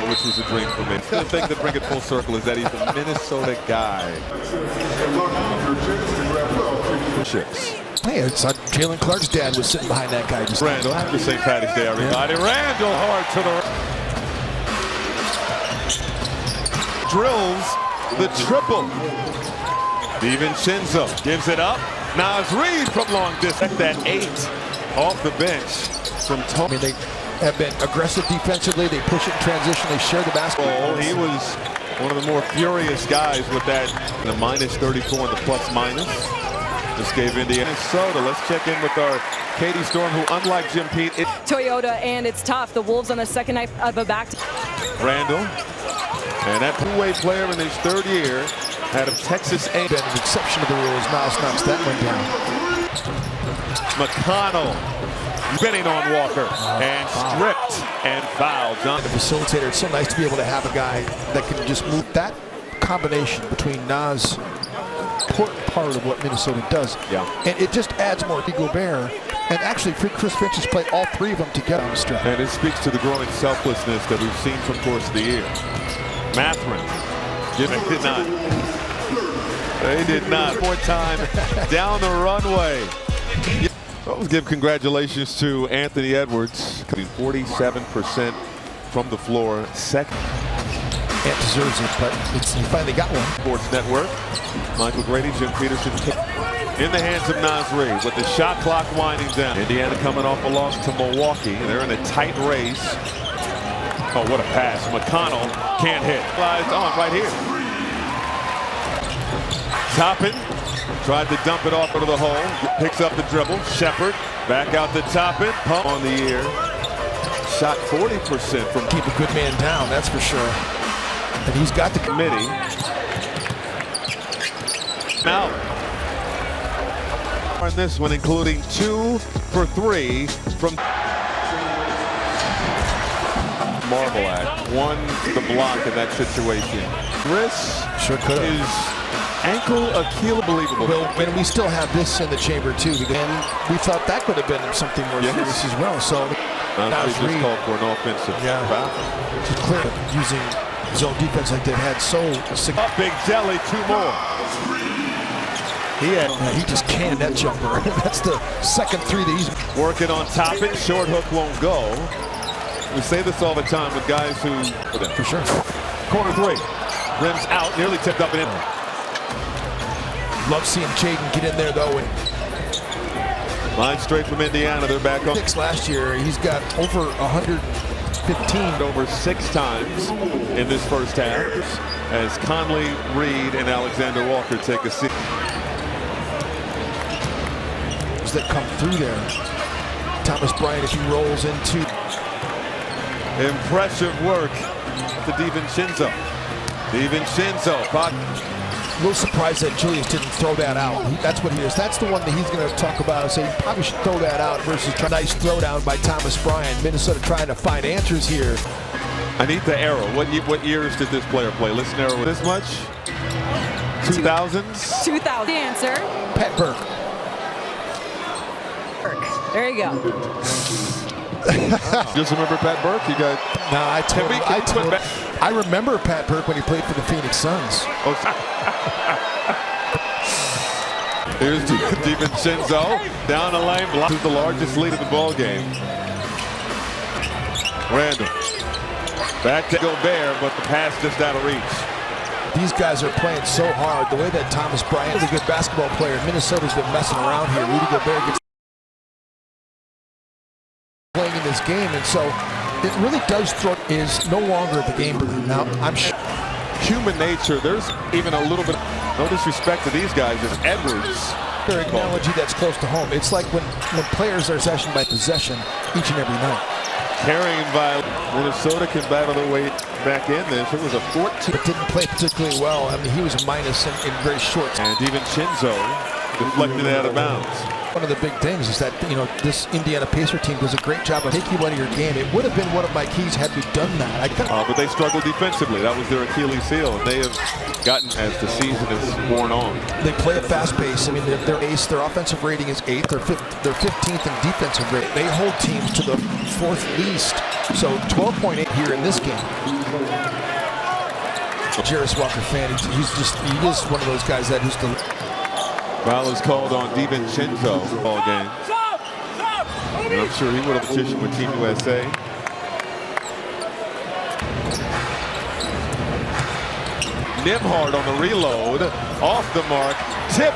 which was a dream for me. The thing that brings it full circle is that he's a Minnesota guy. Chips. Hey, it's Jalen Clark's dad was sitting behind that guy. Just Randall, happy St. Patty's Day, everybody. Yeah. Randall hard to the drills the triple. DiVincenzo gives it up. Naz Reid from long distance. That 8 off the bench from Tony. I mean, they have been aggressive defensively. They push it in transition. They share the basketball. He was one of the more furious guys with that. The -34 and the plus-minus. This gave Indiana. Minnesota. Let's check in with our Katie Storm, who, unlike Jim Pete, Toyota, and it's tough. The Wolves on the second night of a back. Randall, and that two-way player in his 3rd year out of Texas A&M. Been an exception to the rules. Miles knocks that one down. McConnell betting on Walker and stripped and fouled. The facilitator. It's so nice to be able to have a guy that can just move. That combination between Naz, important part of what Minnesota does. Yeah. And it just adds more to Gobert. And actually, Chris Finch has played all 3 of them together on the stretch. And it speaks to the growing selflessness that we've seen from the course of the year. Mathurin. They did not. They did not. More time down the runway. Let's give congratulations to Anthony Edwards. 47% from the floor. Second. Ant deserves it, but he finally got one. Sports Network. Michael Grady, Jim Peterson. In the hands of Naz Reid with the shot clock winding down. Indiana coming off a loss to Milwaukee. They're in a tight race. Oh, what a pass. McConnell can't hit. Flies on right here. Toppin tried to dump it off into the hole. Picks up the dribble. Shepard back out to Toppin. Pump on the year. Shot 40% from. Keep a good man down, that's for sure. And he's got the committee. Now, on this one, including 2 for 3 from Marvel Act. Won the block in that situation. Chris sure could have. His ankle Achilles, believable. Well, and we still have this in the chamber too, and we thought that could have been something more serious as well. So now just called for an offensive foul. Just clear using zone defense like they've had so. Big Jelly, 2 more. He just canned that jumper. That's the second 3 that he's working on top. It short hook won't go. We say this all the time with guys who, for sure. Corner 3, rims out, nearly tipped up and in. Love seeing Jaden get in there though. Line straight from Indiana. They're back on. 6 last year. He's got over 115. Over 6 times in this first half. As Conley, Reid, and Alexander Walker take a seat. That come through there. Thomas Bryant, if he rolls into. Impressive work to DiVincenzo. DiVincenzo. A little surprised that Julius didn't throw that out. That's what he is. That's the one that he's going to talk about and say he probably should throw that out versus a nice throwdown by Thomas Bryant. Minnesota trying to find answers here. I need the arrow. What years did this player play? Let's narrow it this much. 2000s? 2000. The answer. Pat Burke. There you go. Just remember Pat Burke? You got. No, I remember Pat Burke when he played for the Phoenix Suns. Oh. Here's DiVincenzo down the lane. This is the largest lead of the ball game. Randall back to Gobert, but the pass just out of reach. These guys are playing so hard. The way that Thomas Bryant is a good basketball player. Minnesota's been messing around here. Rudy Gobert gets playing in this game, and so it really does is no longer the game. Now I'm sure human nature. There's even a little bit no disrespect to these guys. It's Edwards. Their analogy that's close to home. It's like when players are possession by possession each and every night. Carrying by Minnesota can battle their way back in this. It was a 14. But didn't play particularly well. I mean, he was a minus in very short. And DiVincenzo deflected out of bounds. One of the big things is that, this Indiana Pacer team does a great job of taking you out of your game. It would have been one of my keys had we done that. But they struggled defensively. That was their Achilles heel, and they have gotten as the season has worn on. They play at fast pace. I mean, their ace, their offensive rating is 8th. They're 15th in defensive rating. They hold teams to the 4th least. So 12.8 here in this game. Jarris Walker fan, he is one of those guys that who's the Foul is called on DiVincenzo all game. And I'm sure he would have petitioned with Team USA. Nembhard on the reload, off the mark, tip.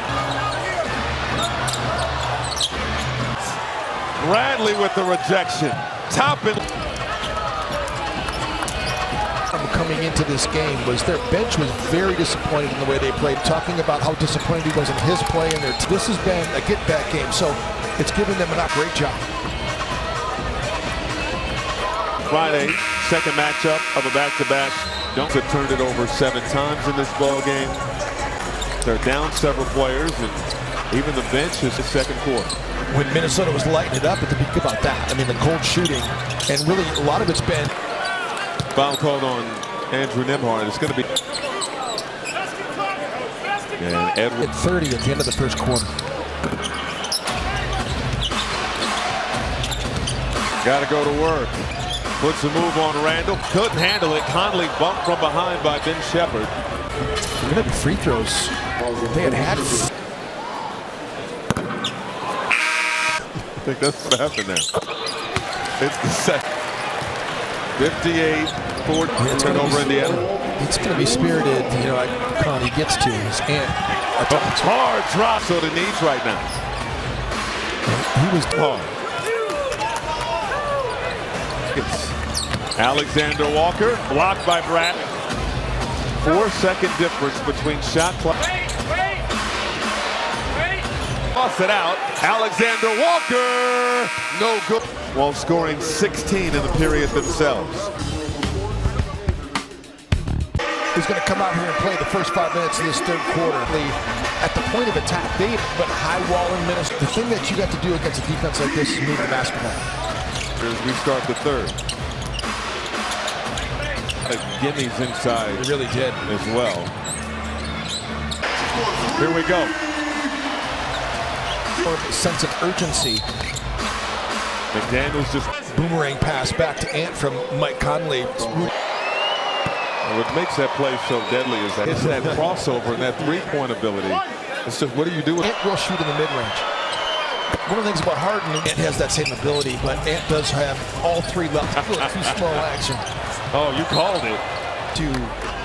Bradley with the rejection. Toppin. Coming into this game was their bench was very disappointed in the way they played, talking about how disappointed he was in his play, and this has been a get-back game, so it's given them a great job. Friday, second matchup of a back-to-back. Don't have turned it over 7 times in this ball game. They're down several players, and even the bench is the second quarter. When Minnesota was lighting it up, at the think about that. I mean, the cold shooting, and really a lot of it's been. Foul called on Andrew Nembhard. It's going to be. And Edward. At 30 at the end of the first quarter. Got to go to work. Puts a move on Randall. Couldn't handle it. Conley bumped from behind by Ben Shepherd. They're going to be free throws. They had it. I think that's what happened there. It's the second. 58-40 turnover Indiana. It's going to be spirited, like Connie gets to his aunt. Hard drop to the knees right now. He was hard. It's Alexander Walker blocked by Brad. 4-second difference between shot clock. Toss it out. Alexander Walker, no good. While scoring 16 in the period themselves. He's going to come out here and play the first 5 minutes of this third quarter. At the point of attack, they've been high-walling Minnesota. The thing that you got to do against a defense like this is move the basketball. As we start the third. Gimme's inside. He really did. As well. Here we go. More of a sense of urgency. McDaniels just boomerang pass back to Ant from Mike Conley. What makes that play so deadly is that it's that crossover and that three-point ability. It's just, what do you do with Ant will shoot in the mid-range. One of the things about Harden, Ant has that same ability, but Ant does have all 3 levels. Too small action. Oh, you called it. To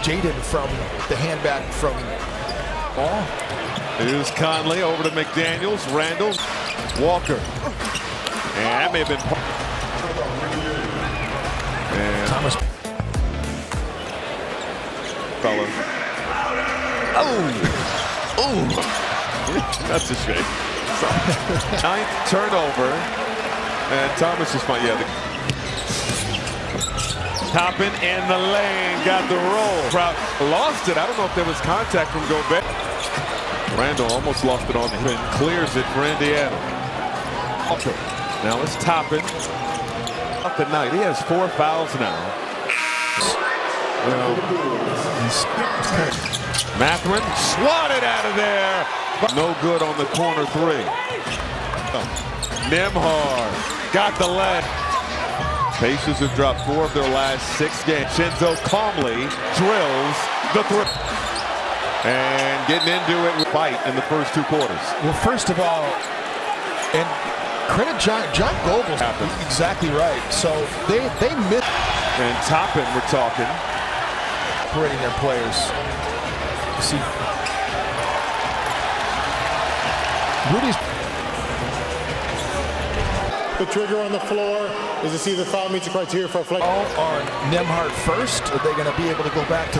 Jaden from the handback from Ball. Here's Conley over to McDaniels, Randall, Walker. And that may have been. And Thomas. Fella. Oh! That's a shame. 9th turnover. And Thomas is fine. Yeah. Toppin in the lane. Got the roll. Crowd lost it. I don't know if there was contact from Gobert. Randall almost lost it on the hit. Clears it for Indiana. Okay. Now it's Toppin. Up the night. He has 4 fouls now. Mathurin swatted out of there. No good on the corner 3. Nembhard got the leg. Pacers have dropped 4 of their last 6 games. Shinzo calmly drills the 3. And getting into it with fight in the first 2 quarters. Well, first of all, and credit John Goebel. Exactly right. So they missed. And Toppin, we're talking. Operating their players. See, Rudy's. The trigger on the floor is to see the foul meets the criteria for a flag. All on Nembhard first. Are they going to be able to go back to